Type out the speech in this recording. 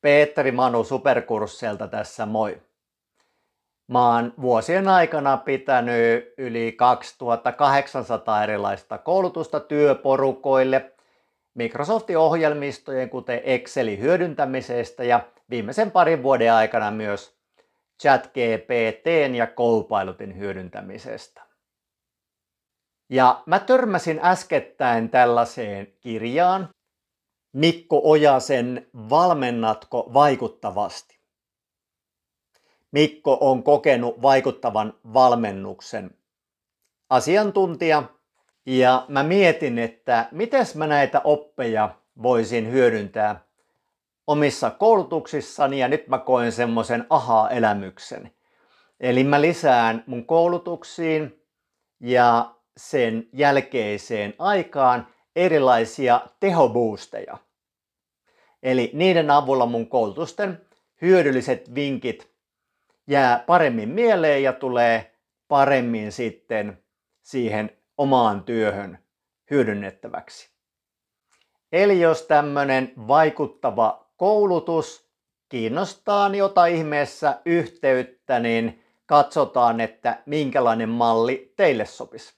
Petteri Manu Superkursseilta tässä moi. Mä oon vuosien aikana pitänyt yli 2800 erilaista koulutusta työporukoille Microsoftin ohjelmistojen kuten Excelin hyödyntämisestä ja viimeisen parin vuoden aikana myös ChatGPT:n ja Copilotin hyödyntämisestä. Ja mä törmäsin äskettäin tällaiseen kirjaan, Mikko Ojasen Valmennatko vaikuttavasti? Mikko on kokenut vaikuttavan valmennuksen asiantuntija ja mä mietin, että miten mä näitä oppeja voisin hyödyntää omissa koulutuksissani ja nyt mä koen semmoisen aha-elämyksen. Eli mä lisään mun koulutuksiin ja sen jälkeiseen aikaan erilaisia tehoboosteja. Eli niiden avulla mun koulutusten hyödylliset vinkit jää paremmin mieleen ja tulee paremmin sitten siihen omaan työhön hyödynnettäväksi. Eli jos tämmöinen vaikuttava koulutus kiinnostaa, niin ota ihmeessä yhteyttä, niin katsotaan, että minkälainen malli teille sopisi.